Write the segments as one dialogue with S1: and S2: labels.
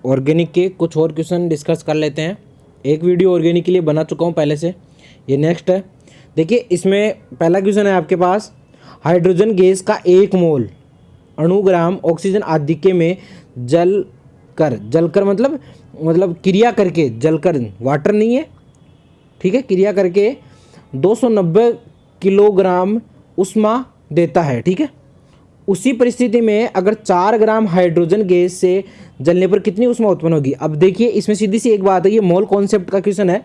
S1: Organic के कुछ और क्वेश्चन डिस्कस कर लेते हैं। एक वीडियो ऑर्गेनिक के लिए बना चुका हूँ पहले से, ये नेक्स्ट है। देखिए इसमें पहला क्वेश्चन है आपके पास, हाइड्रोजन गैस का 1 मोल अणुग्राम ऑक्सीजन आधिक्य में जलकर मतलब क्रिया करके, जलकर वाटर नहीं है, ठीक है, क्रिया करके 290 किलोग्राम उष्मा देता है, ठीक है। उसी परिस्थिति में अगर 4 ग्राम हाइड्रोजन गैस से जलने पर कितनी ऊष्मा उत्पन्न होगी। अब देखिए इसमें सीधी सी एक बात है, ये मोल कॉन्सेप्ट का क्वेश्चन है।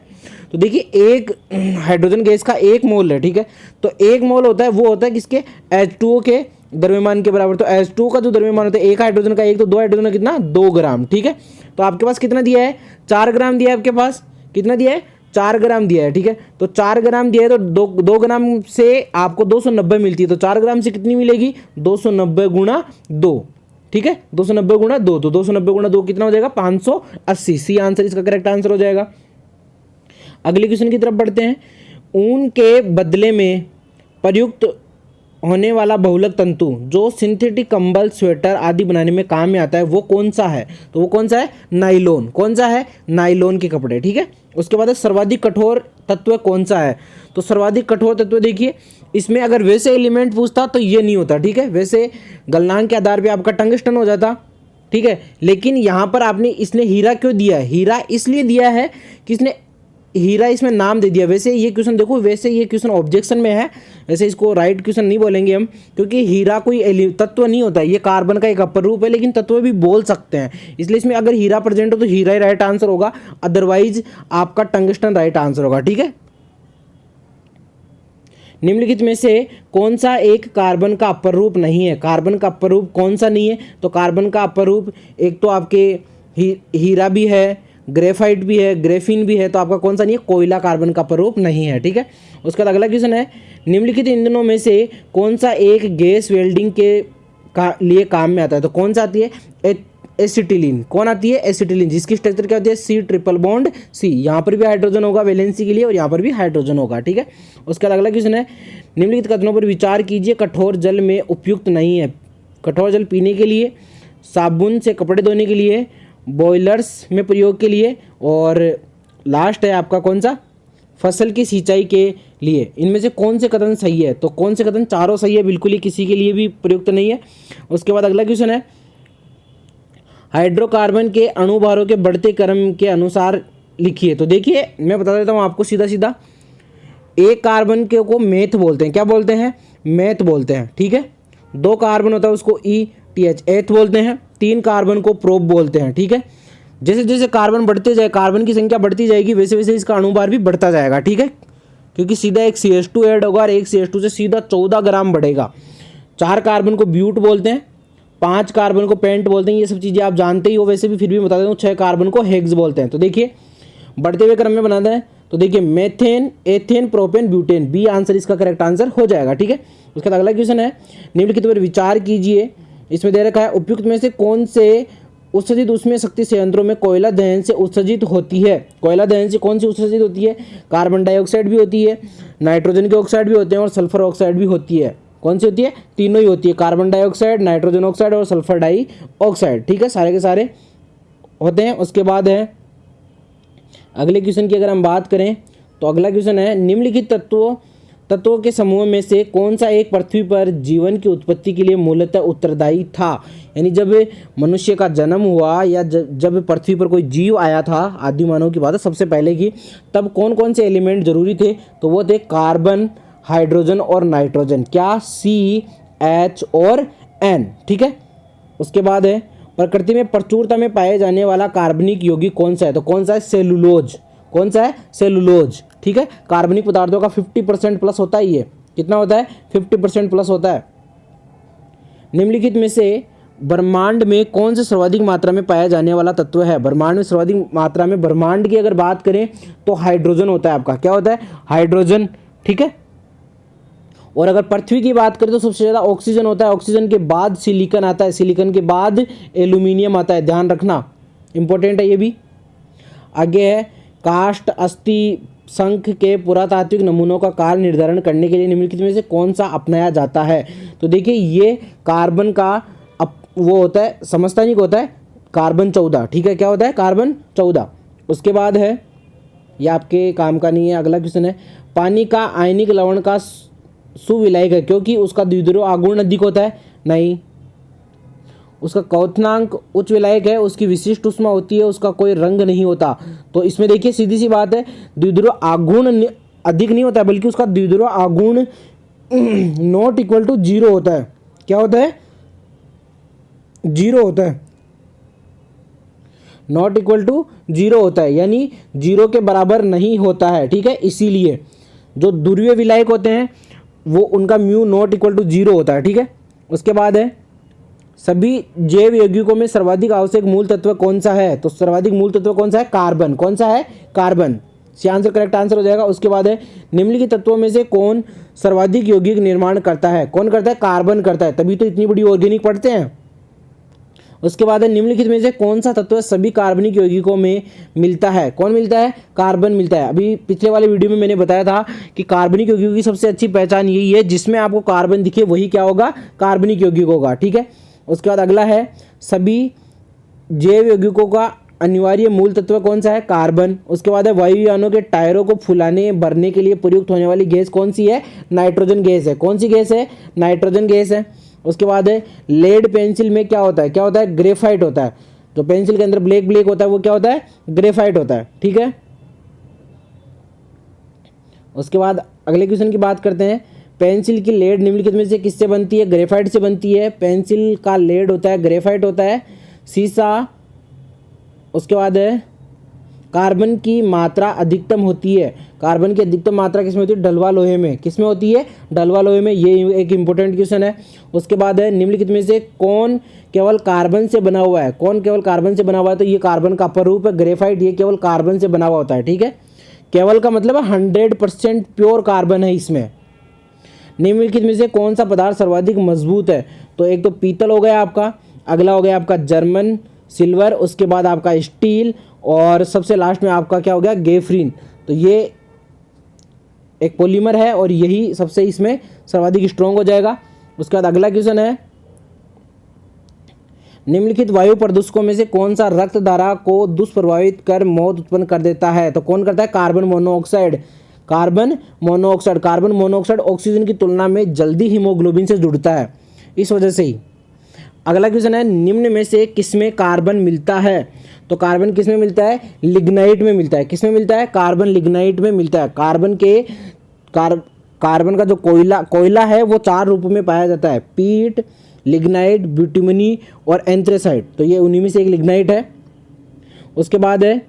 S1: तो देखिए एक हाइड्रोजन गैस का 1 मोल है, ठीक है। तो 1 मोल होता है वो होता है किसके, H2O के द्रव्यमान के बराबर। तो H2O का जो द्रव्यमान होता है एक हाइड्रोजन का, एक तो 2 हाइड्रोजन का कितना, 2 ग्राम, ठीक है। तो आपके पास कितना दिया है, 4 ग्राम दिया है आपके पास, कितना दिया है, 4 ग्राम दिया है, ठीक है। तो 4 ग्राम दिया है तो 2 ग्राम से आपको 290 मिलती है। तो 4 ग्राम से कितनी मिलेगी, 290 गुणा 2, ठीक है, 290 गुणा 2। तो 290 गुणा 2 कितना हो जाएगा, 580। सी आंसर इसका करेक्ट आंसर हो जाएगा। अगले क्वेश्चन की तरफ बढ़ते हैं। ऊन के बदले में प्रयुक्त होने वाला बहुलक तंतु जो सिंथेटिक कंबल, स्वेटर आदि बनाने में काम में आता है वो कौन सा है। तो वो कौन सा है, नाइलॉन। कौन सा है, नाइलॉन के कपड़े, ठीक है। उसके बाद सर्वाधिक कठोर तत्व कौन सा है। तो सर्वाधिक कठोर तत्व देखिए इसमें अगर वैसे एलिमेंट पूछता तो ये नहीं होता, ठीक है। वैसे गलनांक के आधार पर आपका टंगस्टन हो जाता, ठीक है। लेकिन यहाँ पर आपने इसने हीरा क्यों दिया है, हीरा इसलिए दिया है कि इसने हीरा इसमें नाम दे दिया। वैसे ये क्वेश्चन देखो, वैसे ये क्वेश्चन ऑब्जेक्शन में है, वैसे इसको राइट क्वेश्चन नहीं बोलेंगे हम, क्योंकि हीरा कोई तत्व नहीं होता है, ये कार्बन का एक अपर रूप है, लेकिन तत्व भी बोल सकते हैं। इसलिए इसमें अगर हीरा प्रेजेंट हो तो हीरा ही राइट आंसर होगा, अदरवाइज आपका टंगस्टन राइट आंसर होगा, ठीक है। निम्नलिखित में से कौन सा एक कार्बन का अपर रूप नहीं है। कार्बन का अपर रूप कौन सा नहीं है। तो कार्बन का अपर रूप एक तो आपके हीरा भी है, ग्रेफाइट भी है, ग्रेफिन भी है। तो आपका कौन सा नहीं है, कोयला कार्बन का प्ररूप नहीं है, ठीक है। उसके बाद अगला क्वेश्चन है, निम्नलिखित ईंधनों में से कौन सा एक गैस वेल्डिंग के लिए काम में आता है। तो कौन सा आती है, एसिटिलीन। कौन आती है, एसिटिलीन, जिसकी स्ट्रक्चर क्या होती है, C ट्रिपल बॉन्ड C। यहाँ पर भी हाइड्रोजन होगा वैलेंसी के लिए और यहाँ पर भी हाइड्रोजन होगा, ठीक है। उसके बाद अगला क्वेश्चन है, निम्नलिखित कथनों पर विचार कीजिए, कठोर जल में उपयुक्त नहीं है। कठोर जल पीने के लिए, साबुन से कपड़े धोने के लिए, बॉयलर्स में प्रयोग के लिए, और लास्ट है आपका कौन सा, फसल की सिंचाई के लिए। इनमें से कौन से कथन सही है। तो कौन से कथन, चारों सही है, बिल्कुल ही किसी के लिए भी प्रयुक्त नहीं है। उसके बाद अगला क्वेश्चन है, हाइड्रोकार्बन के अणुभारों के बढ़ते क्रम के अनुसार लिखिए। तो देखिए मैं बता देता हूँ आपको सीधा सीधा, एक कार्बन के को मेथ बोलते हैं, क्या बोलते हैं, मेथ बोलते हैं, ठीक है। 2 कार्बन होता है उसको ETH एथ बोलते हैं। 3 कार्बन को प्रोप बोलते हैं, ठीक है। जैसे जैसे कार्बन बढ़ते जाए, कार्बन की संख्या बढ़ती जाएगी, वैसे वैसे इसका अणुभार भी बढ़ता जाएगा, ठीक है। क्योंकि सीधा एक CH2 ऐड होगा और एक CH2 से सीधा 14 ग्राम बढ़ेगा। 4 कार्बन को ब्यूट बोलते हैं, 5 कार्बन को पेंट बोलते हैं, ये सब चीज़ें आप जानते ही हो, वैसे भी फिर भी बता देता हूँ। 6 कार्बन को हेक्स बोलते हैं। तो देखिए बढ़ते हुए क्रम में बनाते हैं। तो देखिए methane, ethane, propane, butane, B answer इसका करेक्ट आंसर हो जाएगा, ठीक है। उसके बाद अगला क्वेश्चन है, निम्नलिखित पर विचार कीजिए। इसमें दे रखा है, उपयुक्त में से कौन से उत्सर्जित ऊष्मीय शक्ति संयंत्रों में कोयला दहन से उत्सर्जित होती है। कोयला दहन से कौन सी उत्सर्जित होती है, कार्बन डाइऑक्साइड भी होती है, नाइट्रोजन के ऑक्साइड भी होते हैं और सल्फर ऑक्साइड भी होती है। कौन सी होती है, तीनों ही होती है, कार्बन डाइऑक्साइड, नाइट्रोजन ऑक्साइड और सल्फर डाइऑक्साइड, ठीक है, सारे के सारे होते हैं। उसके बाद है अगले क्वेश्चन की अगर हम बात करें तो अगला क्वेश्चन है, निम्नलिखित तत्वों के समूह में से कौन सा एक पृथ्वी पर जीवन की उत्पत्ति के लिए मूलतः उत्तरदायी था। यानी जब मनुष्य का जन्म हुआ या जब पृथ्वी पर कोई जीव आया था, आदि मानव की बात है सबसे पहले की, तब कौन कौन से एलिमेंट जरूरी थे। तो वो थे कार्बन, हाइड्रोजन और नाइट्रोजन, क्या, C, H और N, ठीक है। उसके बाद है, प्रकृति में प्रचुरता में पाए जाने वाला कार्बनिक यौगिक कौन सा है। तो कौन सा है, सेलुलोज। कौन सा है, सेलुलोज, ठीक है। कार्बनिक पदार्थों का 50% प्लस होता है, ये कितना होता है, 50% प्लस होता है। निम्नलिखित में से ब्रह्मांड में कौन से सर्वाधिक मात्रा में पाया जाने वाला तत्व है। ब्रह्मांड में सर्वाधिक मात्रा में, ब्रह्मांड की अगर बात करें तो हाइड्रोजन होता है आपका, क्या होता है, हाइड्रोजन, ठीक है। और अगर पृथ्वी की बात करें तो सबसे ज़्यादा ऑक्सीजन होता है, ऑक्सीजन के बाद सिलिकॉन आता है, सिलिकॉन के बाद एल्यूमिनियम आता है, ध्यान रखना, इंपॉर्टेंट है ये भी। आगे है, काष्ठ, अस्थि, शंख के पुरातात्विक नमूनों का काल निर्धारण करने के लिए निम्नलिखित में से कौन सा अपनाया जाता है। तो देखिए ये कार्बन का वो होता है, समस्थानिक होता है, कार्बन 14, ठीक है, क्या होता है कार्बन 14। उसके बाद है, ये आपके काम का नहीं है, अगला क्वेश्चन है, पानी का आयनिक लवण का सुविलायक है क्योंकि उसका द्विध्रुव आघूर्ण अधिक होता है, नहीं। उसका क्वथनांक उच्च विलायक है, उसकी विशिष्ट ऊष्मा होती है, उसका कोई रंग नहीं होता। तो इसमें देखिए सीधी सी बात है, द्विध्रुव आघूर्ण अधिक नहीं होता है, बल्कि उसका द्विध्रुव आघूर्ण नॉट इक्वल टू 0 होता है। क्या होता है? 0 होता है, नॉट इक्वल टू 0 होता है, यानी 0 के बराबर नहीं होता है, ठीक है। इसीलिए जो ध्रुवीय विलायक होते हैं वो उनका म्यू नॉट इक्वल टू 0 होता है, ठीक है। उसके बाद है, सभी जैव यौगिकों में सर्वाधिक आवश्यक मूल तत्व कौन सा है? तो सर्वाधिक मूल तत्व कौन सा है? कार्बन। कौन सा है? Carbon. C answer correct answer हो जाएगा। उसके बाद है, निम्नलिखित तत्वों में से कौन सर्वाधिक यौगिक निर्माण करता है? कौन करता है? कार्बन करता है, तभी तो इतनी बड़ी ऑर्गेनिक पढ़ते हैं। उसके बाद है, निम्नलिखित में से कौन सा तत्व सभी कार्बनिक यौगिकों में मिलता है? कौन मिलता है? कार्बन मिलता है। अभी पिछले वाले वीडियो में मैंने बताया था कि कार्बनिक यौगिकों की सबसे अच्छी पहचान यही है, जिसमें आपको कार्बन दिखे वही क्या होगा? कार्बनिक यौगिक होगा, ठीक है। उसके बाद अगला है, सभी जैव यौगिकों का अनिवार्य मूल तत्व कौन सा है? कार्बन। उसके बाद है, वायुयानों के टायरों को फुलाने भरने के लिए प्रयुक्त होने वाली गैस कौन सी है? नाइट्रोजन गैस है। कौन सी गैस है? नाइट्रोजन गैस है। उसके बाद है, लेड पेंसिल में क्या होता है? क्या होता है? ग्रेफाइट होता है। जो पेंसिल के अंदर ब्लैक ब्लैक होता है वो क्या होता है? ग्रेफाइट होता है, ठीक है। उसके बाद अगले क्वेश्चन की बात करते हैं, पेंसिल की लेड निम्नलिखित में से किससे बनती है? ग्रेफाइट से बनती है। पेंसिल का लेड होता है, ग्रेफाइट होता है, शीशा। उसके बाद है, कार्बन की मात्रा अधिकतम होती है। कार्बन की अधिकतम मात्रा किसमें होती है? ढलवा लोहे में। किसमें होती है? ढलवा लोहे में। ये एक इंपॉर्टेंट क्वेश्चन है। उसके बाद है, निम्नलिखित में से कौन केवल कार्बन से बना हुआ है? कौन केवल कार्बन से बना हुआ है? तो ये कार्बन का अपरूप है ग्रेफाइट, ये केवल कार्बन से बना हुआ होता है, ठीक है। केवल का मतलब 100% प्योर कार्बन है इसमें। निम्नलिखित में से कौन सा पदार्थ सर्वाधिक मजबूत है? तो एक तो पीतल हो गया आपका, अगला हो गया आपका जर्मन सिल्वर, उसके बाद आपका स्टील, और सबसे लास्ट में आपका क्या हो गया? गेफरीन। तो ये एक पॉलीमर है और यही सबसे इसमें सर्वाधिक स्ट्रॉन्ग हो जाएगा। उसके बाद अगला क्वेश्चन है, निम्नलिखित वायु प्रदूषकों में से कौन सा रक्त धारा को दुष्प्रभावित कर मौत उत्पन्न कर देता है? तो कौन करता है? Carbon monoxide. Carbon monoxide. Carbon monoxide oxygen की तुलना में जल्दी हीमोग्लोबिन से जुड़ता है, इस वजह से ही। अगला क्वेश्चन है, निम्न में से किसमें कार्बन मिलता है? तो कार्बन किसमें मिलता है? लिग्नाइट में मिलता है। किसमें मिलता है? कार्बन लिग्नाइट में मिलता है। कार्बन का जो कोयला है वो 4 रूपों में पाया जाता है, पीट, लिग्नाइट, ब्यूटिमनी और एंथ्रेसाइट। तो ये उन्हीं में से एक लिग्नाइट है। उसके बाद है,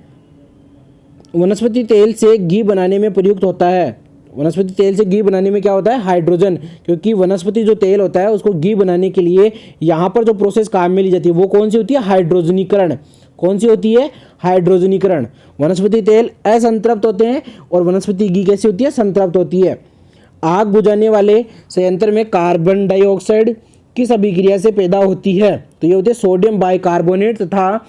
S1: वनस्पति तेल से घी बनाने में प्रयुक्त होता है। वनस्पति तेल से घी बनाने में क्या होता है? हाइड्रोजन। क्योंकि वनस्पति जो तेल होता है उसको घी बनाने के लिए यहाँ पर जो प्रोसेस काम में ली जाती है वो कौन सी होती है? हाइड्रोजनीकरण। कौन सी होती है? हाइड्रोजनीकरण। वनस्पति तेल असंतृप्त होते हैं और वनस्पति घी कैसी होती है? संतृप्त होती है। आग बुझाने वाले संयंत्र में कार्बन डाइऑक्साइड किस अभिक्रिया से पैदा होती है? तो ये होती है सोडियम बाइकार्बोनेट तथा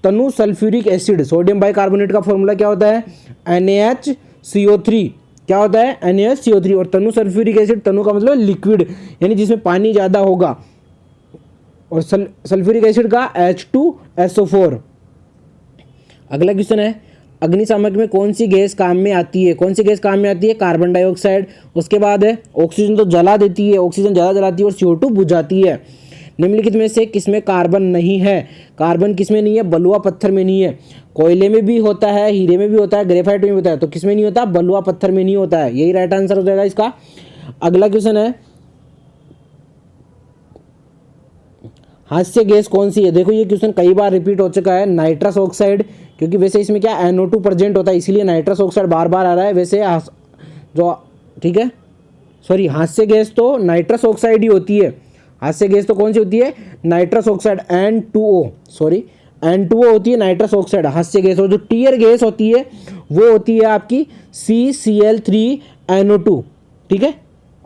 S1: तनु सल्फ्यूरिक एसिड। सोडियम बाइकार्बोनेट का फॉर्मूला क्या होता है? NaHCO3। क्या होता है? NaHCO3। और तनु सल्फ्यूरिक एसिड, तनु का मतलब लिक्विड, यानी जिसमें पानी ज़्यादा होगा, और सल्फ्यूरिक एसिड का H2SO4। अगला क्वेश्चन है, अग्निशामक में कौन सी गैस काम में आती है? कौन सी गैस काम में आती है? Carbon dioxide. उसके बाद है, ऑक्सीजन तो जला देती है, ऑक्सीजन ज़्यादा जलाती है और CO2 बुझाती है। निम्नलिखित में से किसमें कार्बन नहीं है? कार्बन किसमें नहीं है? बलुआ पत्थर में नहीं है। कोयले में भी होता है, हीरे में भी होता है, ग्रेफाइट में भी होता है। तो किसमें नहीं होता? बलुआ पत्थर में नहीं होता है। यही राइट आंसर हो जाएगा इसका। अगला क्वेश्चन है, हास्य गैस कौन सी है? देखो ये क्वेश्चन कई बार रिपीट हो चुका है, नाइट्रस ऑक्साइड। क्योंकि वैसे इसमें क्या NO2 प्रेजेंट होता है, इसीलिए नाइट्रस ऑक्साइड बार बार आ रहा है। वैसे जो, ठीक है, सॉरी, हास्य गैस तो नाइट्रस ऑक्साइड ही होती है। हास्य गैस तो कौन सी होती है? Nitrous oxide, N2O, sorry, N2O होती है नाइट्रस ऑक्साइड हास्य गैस। और जो टीयर गैस होती है वो होती है आपकी CCl3NO2, ठीक है।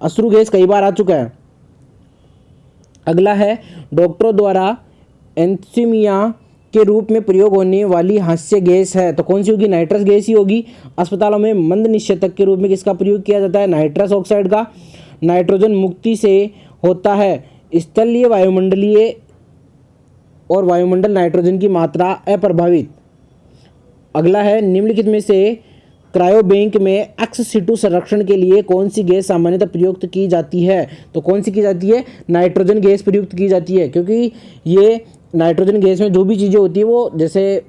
S1: अश्रु गैस कई बार आ चुका है। अगला है, डॉक्टरों द्वारा एंथीमिया के रूप में प्रयोग होने वाली हास्य गैस है। तो कौन सी होगी? नाइट्रस गैस ही होगी। अस्पतालों में मंद निषेधक के रूप में किसका प्रयोग किया जाता है? नाइट्रस ऑक्साइड का। नाइट्रोजन मुक्ति से होता है स्थलीय वायुमंडलीय और वायुमंडल नाइट्रोजन की मात्रा अप्रभावित। अगला है निम्नलिखित में से क्रायोबैंक में एक्स सिटू संरक्षण के लिए कौन सी गैस सामान्यतः प्रयुक्त की जाती है? तो कौन सी की जाती है? नाइट्रोजन गैस प्रयुक्त की जाती है, क्योंकि ये नाइट्रोजन गैस में जो भी चीज़ें होती है वो जैसे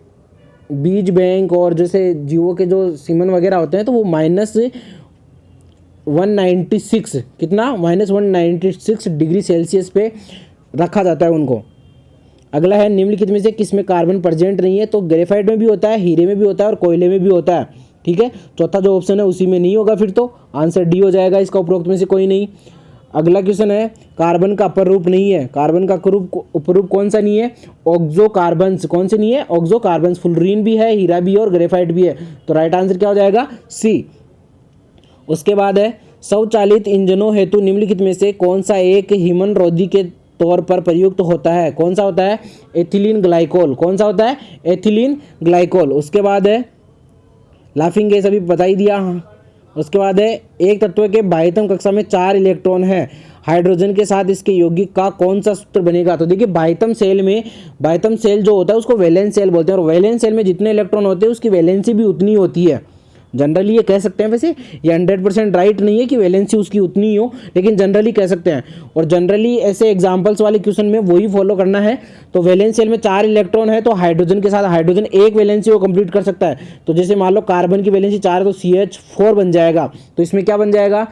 S1: बीज बैंक और जैसे जीवों के जो सीमन वगैरह होते हैं तो वो -196 कितना -196 डिग्री सेल्सियस पे रखा जाता है उनको। अगला है निम्नलिखित में से किस में कार्बन प्रेजेंट नहीं है? तो ग्रेफाइट में भी होता है, हीरे में भी होता है और कोयले में भी होता है। ठीक है, चौथा जो ऑप्शन है उसी में नहीं होगा, फिर तो आंसर डी हो जाएगा इसका, उपरोक्त में से कोई नहीं। अगला क्वेश्चन है कार्बन का अपर रूप नहीं है। कार्बन का उपरूप कौन सा नहीं है? Oxo carbons. कौन से नहीं है? Oxo carbons. फुलरीन भी है, हीरा भी है और ग्रेफाइट भी है। तो राइट आंसर क्या हो जाएगा? सी। उसके बाद है स्वचालित इंजनों हेतु निम्नलिखित में से कौन सा एक हीमन रोधी के तौर पर प्रयुक्त होता है? कौन सा होता है? Ethylene glycol. कौन सा होता है? Ethylene glycol. उसके बाद है लाफिंग गैस, अभी बता ही दिया। उसके बाद है एक तत्व के बाह्यतम कक्षा में 4 इलेक्ट्रॉन है, हाइड्रोजन के साथ इसके यौगिक का कौन सा सूत्र बनेगा? तो देखिए बाह्यतम सेल जो होता है उसको वैलेंस सेल बोलते हैं, और वैलेंस सेल में जितने इलेक्ट्रॉन होते हैं उसकी वैलेंसी भी उतनी होती है। जनरली ये कह सकते हैं, वैसे ये 100% राइट नहीं है कि वैलेंसी उसकी उतनी ही हो, लेकिन जनरली कह सकते हैं। और जनरली ऐसे एग्जांपल्स वाले क्वेश्चन में वही फॉलो करना है। तो वैलेंस सेल में 4 इलेक्ट्रॉन है तो हाइड्रोजन के साथ हाइड्रोजन एक वैलेंसी को कंप्लीट कर सकता है। तो जैसे मान लो कार्बन की वैलेंसी 4 है तो CH4 बन जाएगा। तो इसमें क्या बन जाएगा?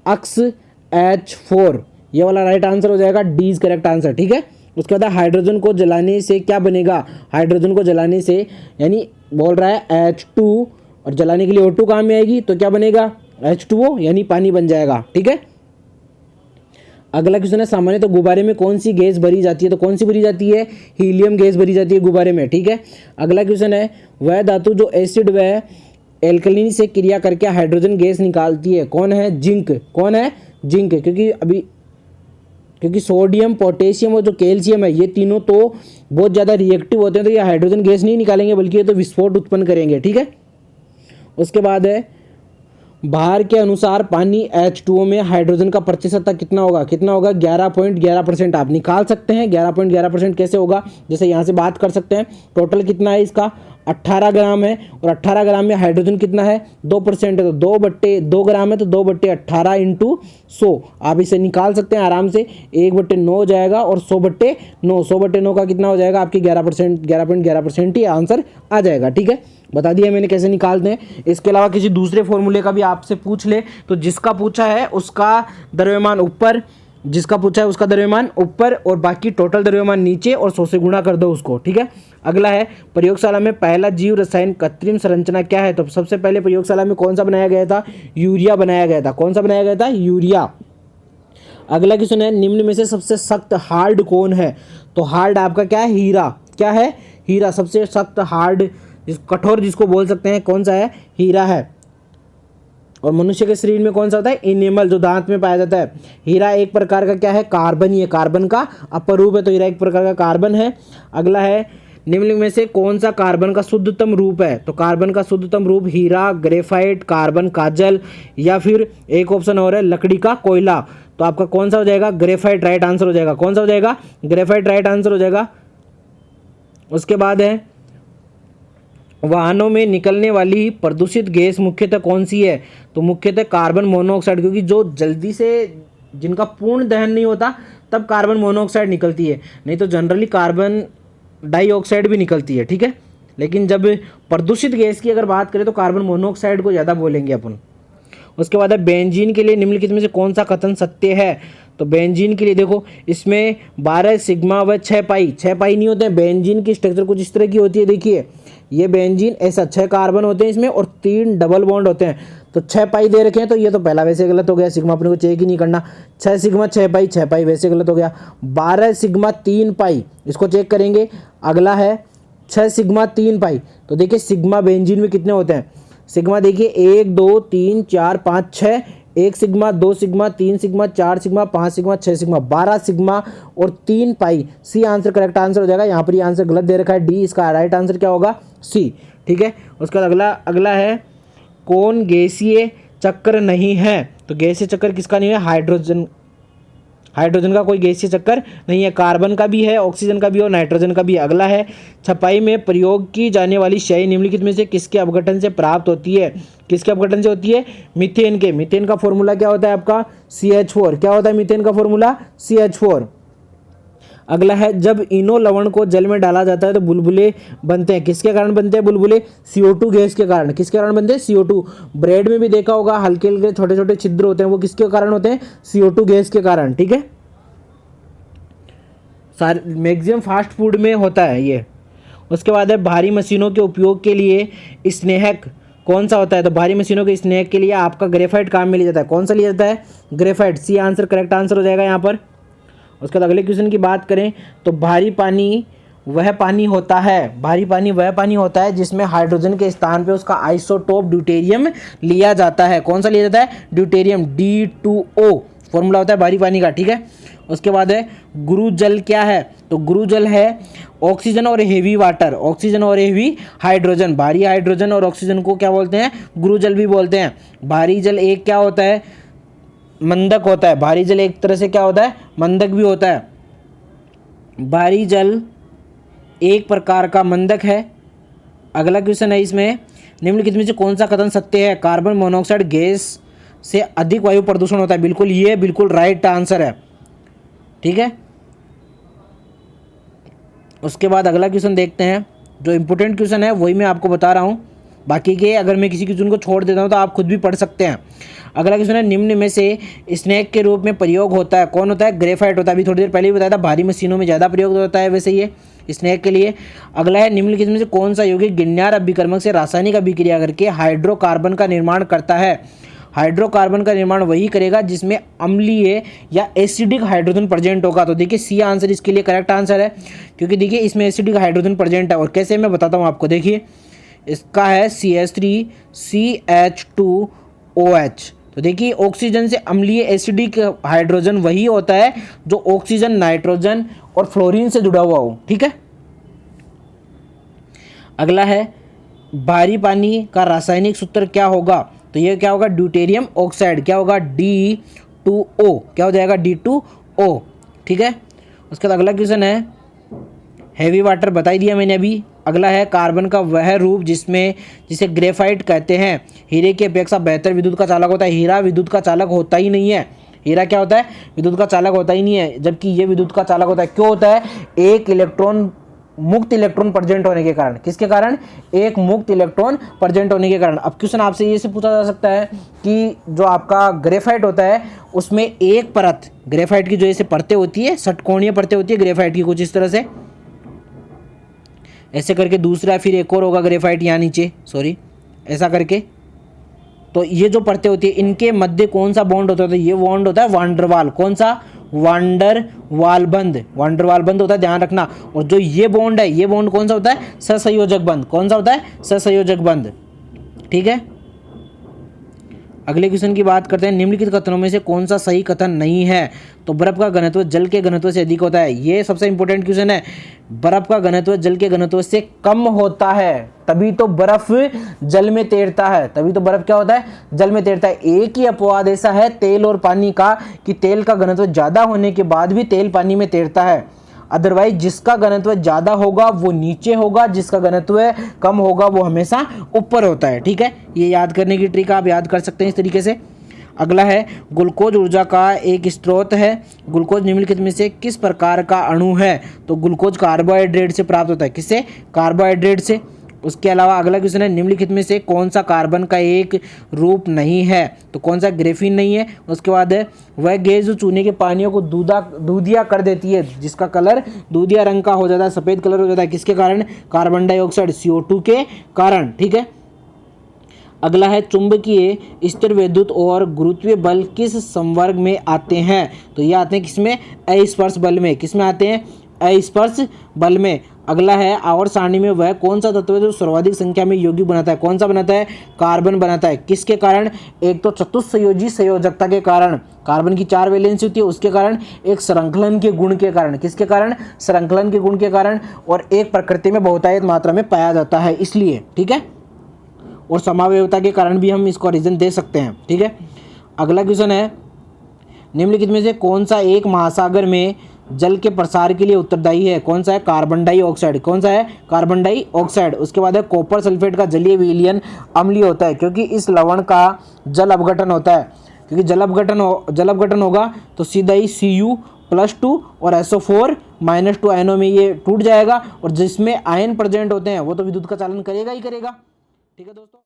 S1: XH4। ये वाला राइट आंसर हो जाएगा, डी इज करेक्ट आंसर। ठीक है, उसके बाद हाइड्रोजन को जलाने से क्या बनेगा? हाइड्रोजन को जलाने से यानी बोल रहा है H2 और जलाने के लिए O2 काम में आएगी तो क्या बनेगा? H2O यानी पानी बन जाएगा। ठीक है, अगला क्वेश्चन है सामान्य तो गुब्बारे में कौन सी गैस भरी जाती है? तो कौन सी भरी जाती है? हीलियम गैस भरी जाती है गुब्बारे में। ठीक है, अगला क्वेश्चन है वह धातु जो एसिड व एल्कलीन से क्रिया करके हाइड्रोजन गैस निकालती है कौन है? जिंक। कौन है? जिंक। क्योंकि सोडियम, पोटेशियम और जो कैल्शियम है ये तीनों तो बहुत ज़्यादा रिएक्टिव होते हैं, तो ये हाइड्रोजन गैस नहीं निकालेंगे बल्कि ये तो विस्फोट उत्पन्न करेंगे। ठीक है, उसके बाद है भार के अनुसार पानी H2O में हाइड्रोजन का प्रतिशतता कितना होगा? 11.11%। आप निकाल सकते हैं 11.11% कैसे होगा? जैसे यहाँ से बात कर सकते हैं टोटल कितना है इसका? 18 ग्राम है, और 18 ग्राम में हाइड्रोजन कितना है? 2% है, तो 2 ग्राम है तो 2/18 × 100। आप इसे निकाल सकते हैं आराम से, 1/9 हो जाएगा और 100/9। 100/9 का कितना हो जाएगा? आपकी 11%, 11.11% ही आंसर आ जाएगा। ठीक है, बता दिया मैंने कैसे निकालते हैं। इसके अलावा किसी दूसरे फॉर्मूले का भी आपसे पूछ ले तो जिसका पूछा है उसका द्रव्यमान ऊपर, जिसका पूछा है उसका द्रव्यमान ऊपर और बाकी टोटल द्रव्यमान नीचे और 100 से गुणा कर दो उसको। ठीक है, अगला है प्रयोगशाला में पहला जीव रसायन कृत्रिम संरचना क्या है? तो सबसे पहले प्रयोगशाला में कौन सा बनाया गया था? यूरिया बनाया गया था। कौन सा बनाया गया था? यूरिया। अगला क्वेश्चन है निम्न में से सबसे सख्त हार्ड कौन है? तो हार्ड आपका क्या है? हीरा। क्या है? हीरा। सबसे सख्त हार्ड कठोर जिसको बोल सकते हैं कौन सा है? हीरा है। और मनुष्य के शरीर में कौन सा होता है? इनेमल, जो दांत में पाया जाता है। हीरा एक प्रकार का क्या है? कार्बन ही है, कार्बन का अपर रूप है, तो हीरा एक प्रकार का कार्बन है। अगला है निम्न में से कौन सा कार्बन का शुद्धतम रूप है? तो कार्बन का शुद्धतम रूप हीरा, ग्रेफाइट, कार्बन काजल या फिर एक ऑप्शन और है लकड़ी का कोयला। तो आपका कौन सा हो जाएगा? ग्रेफाइट राइट आंसर हो जाएगा। कौन सा हो जाएगा? ग्रेफाइट राइट आंसर हो जाएगा। उसके बाद है वाहनों में निकलने वाली प्रदूषित गैस मुख्यतः कौन सी है? तो मुख्यतः कार्बन मोनोऑक्साइड, क्योंकि जो जल्दी से जिनका पूर्ण दहन नहीं होता तब कार्बन मोनोऑक्साइड निकलती है, नहीं तो जनरली कार्बन डाइऑक्साइड भी निकलती है। ठीक है, लेकिन जब प्रदूषित गैस की अगर बात करें तो कार्बन मोनोऑक्साइड को ज़्यादा बोलेंगे अपन। उसके बाद है बेंजीन के लिए निम्नलिखित में से कौन सा कथन सत्य है? तो बेंजीन के लिए देखो इसमें 12 सिग्मा व 6 पाई, 6 पाई नहीं होते हैं। बेंजीन की स्ट्रक्चर कुछ इस तरह की होती है। देखिए ये बेंजीन ऐसा 6 कार्बन होते हैं इसमें और 3 डबल बॉन्ड होते हैं, तो 6 पाई दे रखे हैं, तो ये तो पहला वैसे गलत हो गया, सिग्मा अपने को चेक ही नहीं करना। 6 सिग्मा 6 पाई, 6 पाई वैसे गलत हो गया। 12 सिग्मा 3 पाई, इसको चेक करेंगे। अगला है 6 सिग्मा 3 पाई, तो देखिए सिग्मा बेंजीन में कितने होते हैं? सिग्मा देखिए 1 2 3 4 5 6, 1 sigma 2 sigma 3 sigma 4 sigma 5 sigma 6 sigma, 12 sigma और 3 पाई। सी आंसर करेक्ट आंसर हो जाएगा। यहाँ पर ये आंसर गलत दे रखा है, डी। इसका राइट आंसर क्या होगा? सी। ठीक है, उसके बाद अगला है कौन गैसीय चक्र नहीं है? तो गैसीय चक्र किसका नहीं है? हाइड्रोजन का कोई गैसीय चक्कर नहीं है। कार्बन का भी है, ऑक्सीजन का भी और नाइट्रोजन का भी। अगला है छपाई में प्रयोग की जाने वाली स्याही निम्नलिखित में से किसके अपघटन से प्राप्त होती है? किसके अपघटन से होती है? मीथेन के। मीथेन का फॉर्मूला क्या होता है आपका? CH4। क्या होता है मीथेन का फॉर्मूला? CH4। अगला है जब इनो लवण को जल में डाला जाता है तो बुलबुले बनते हैं। किसके कारण बनते हैं बुलबुले? CO2 गैस के कारण। किसके कारण बनते हैं? CO2। ब्रेड में भी देखा होगा हल्के हल्के छोटे छोटे छिद्र होते हैं, वो किसके कारण होते हैं? CO2 गैस के कारण। ठीक है, सारे मैक्सिमम फास्ट फूड में होता है ये। उसके बाद है भारी मशीनों के उपयोग के लिए स्नेहक कौन सा होता है? तो भारी मशीनों के स्नेहक के लिए आपका ग्रेफाइट काम में लिया जाता है। कौन सा लिया जाता है? Graphite. C answer correct answer हो जाएगा यहाँ पर। उसके बाद अगले क्वेश्चन की बात करें तो भारी पानी वह पानी होता है, भारी पानी वह पानी होता है जिसमें हाइड्रोजन के स्थान पे उसका आइसोटोप ड्यूटेरियम लिया जाता है। कौन सा लिया जाता है? ड्यूटेरियम, D2O फॉर्मूला होता है भारी पानी का। ठीक है, उसके बाद है गुरु जल क्या है? तो गुरु जल है ऑक्सीजन और हेवी वाटर, ऑक्सीजन और हेवी हाइड्रोजन। भारी हाइड्रोजन और ऑक्सीजन को क्या बोलते हैं? गुरु जल भी बोलते हैं। भारी जल एक क्या होता है? मंदक होता है। भारी जल एक तरह से क्या होता है? मंदक भी होता है। भारी जल एक प्रकार का मंदक है। अगला क्वेश्चन है इसमें निम्नलिखित में से कौन सा कथन सत्य है? कार्बन मोनोऑक्साइड गैस से अधिक वायु प्रदूषण होता है। बिल्कुल, ये बिल्कुल राइट आंसर है। ठीक है, उसके बाद अगला क्वेश्चन देखते हैं। जो इंपॉर्टेंट क्वेश्चन है वही मैं आपको बता रहा हूँ, बाकी के अगर मैं किसी क्वेश्चन को छोड़ देता हूँ तो आप खुद भी पढ़ सकते हैं। अगला क्वेश्चन है निम्न में से स्नेक के रूप में प्रयोग होता है। कौन होता है? ग्रेफाइट होता है। अभी थोड़ी देर पहले ही बताया था भारी मशीनों में ज़्यादा प्रयोग होता है वैसे ये स्नेक के लिए। अगला है निम्नलिखित में से कौन सा यौगिक गिरनार अभिकर्मक से रासायनिक अभिक्रिया करके हाइड्रोकार्बन का निर्माण करता है? हाइड्रोकार्बन का निर्माण वही करेगा जिसमें अम्लीय या एसिडिक हाइड्रोजन प्रेजेंट होगा। तो देखिए सी आंसर इसके लिए करेक्ट आंसर है, क्योंकि देखिए इसमें एसिडिक हाइड्रोजन प्रेजेंट है। और कैसे मैं बताता हूँ आपको, देखिए इसका है CH3CH2OH। तो देखिए ऑक्सीजन से अम्लीय एसिडिक हाइड्रोजन वही होता है जो ऑक्सीजन, नाइट्रोजन और फ्लोरीन से जुड़ा हुआ हो। ठीक है, अगला है भारी पानी का रासायनिक सूत्र क्या होगा? तो ये क्या होगा? Deuterium oxide. क्या होगा? D2O। क्या हो जाएगा? D2O। ठीक है, उसके बाद अगला क्वेश्चन है हैवी वाटर बता ही दिया मैंने अभी। अगला है कार्बन का वह रूप जिसे ग्रेफाइट कहते हैं हीरे की अपेक्षा बेहतर विद्युत का चालक होता है। हीरा विद्युत का चालक होता ही नहीं है। हीरा क्या होता है? विद्युत का चालक होता ही नहीं है, जबकि ये विद्युत का चालक होता है। क्यों होता है? एक इलेक्ट्रॉन मुक्त इलेक्ट्रॉन प्रेजेंट होने के कारण। किसके कारण? एक मुक्त इलेक्ट्रॉन प्रेजेंट होने के कारण। अब क्वेश्चन आपसे ये से पूछा जा सकता है कि जो आपका ग्रेफाइट होता है उसमें एक परत, ग्रेफाइट की जो ऐसे परतें होती है, षटकोणीय परतें होती है ग्रेफाइट की कुछ इस तरह से, ऐसे करके दूसरा फिर एक और होगा ग्रेफाइट यहाँ नीचे, सॉरी ऐसा करके। तो ये जो परतें होती है इनके मध्य कौन सा बॉन्ड होता है? तो ये बॉन्ड होता है वांडरवाल। कौन सा? वांडरवाल बंध। वांडरवाल बंध होता है, ध्यान रखना। और जो ये बॉन्ड है, ये बॉन्ड कौन सा होता है? सहसंयोजक बंध। कौन सा होता है? सहसंयोजक बंध। ठीक है, अगले क्वेश्चन की बात करते हैं। निम्नलिखित कथनों में से कौन सा सही कथन नहीं है? तो बर्फ का घनत्व जल के घनत्व से अधिक होता है। ये सबसे इंपॉर्टेंट क्वेश्चन है। बर्फ का घनत्व जल के घनत्व से कम होता है, तभी तो बर्फ जल में तैरता है। तभी तो बर्फ क्या होता है? जल में तैरता है। एक ही अपवाद ऐसा है तेल और पानी का कि तेल का घनत्व ज़्यादा होने के बाद भी तेल पानी में तैरता है। अदरवाइज जिसका घनत्व ज़्यादा होगा वो नीचे होगा, जिसका घनत्व कम होगा वो हमेशा ऊपर होता है। ठीक है, ये याद करने की ट्रिक आप याद कर सकते हैं इस तरीके से। अगला है ग्लूकोज ऊर्जा का एक स्रोत है। ग्लूकोज निम्नलिखित में से किस प्रकार का अणु है? तो ग्लूकोज कार्बोहाइड्रेट से प्राप्त होता है। किससे? कार्बोहाइड्रेट से। उसके अलावा अगला क्वेश्चन है निम्नलिखित में से कौन सा कार्बन का एक रूप नहीं है? तो कौन सा? ग्रेफीन नहीं है। उसके बाद है वह गैस जो चूने के पानियों को दूधिया कर देती है, जिसका कलर दूधिया रंग का हो जाता है, सफ़ेद कलर हो जाता है। किसके कारण? कार्बन डाइऑक्साइड, CO2 के कारण। ठीक है, अगला है चुंबकीय स्थिर विद्युत और गुरुत्वीय बल किस संवर्ग में आते हैं? तो ये आते हैं किसमें? अस्पर्श बल में। किसमें आते हैं? अस्पर्श बल में। अगला है आवर्त सारणी में वह कौन सा तत्व है जो सर्वाधिक संख्या में यौगिक बनाता है? कौन सा बनाता है? कार्बन बनाता है। किसके कारण? एक तो चतुस्संयोजी संयोजकता के कारण, कार्बन की 4 वैलेंसी होती है उसके कारण, एक श्रृंखलन के गुण के कारण। किसके कारण? श्रृंखलन के गुण के कारण। और एक प्रकृति में बहुतायत मात्रा में पाया जाता है इसलिए। ठीक है, और समावयवता के कारण भी हम इसको रीजन दे सकते हैं। ठीक है, अगला क्वेश्चन है निम्नलिखित में से कौन सा एक महासागर में जल के प्रसार के लिए उत्तरदायी है? कौन सा है? Carbon dioxide. कौन सा है? Carbon dioxide. उसके बाद है कॉपर सल्फेट का जलीय विलयन अम्लीय होता है क्योंकि इस लवण का जल अपघटन होता है। क्योंकि जल अपघटन होगा तो सीधा ही Cu+2 और SO4-2 आयनों में ये टूट जाएगा, और जिसमें आयन प्रेजेंट होते हैं वो तो विद्युत का चालन करेगा ही करेगा। ठीक है दोस्तों।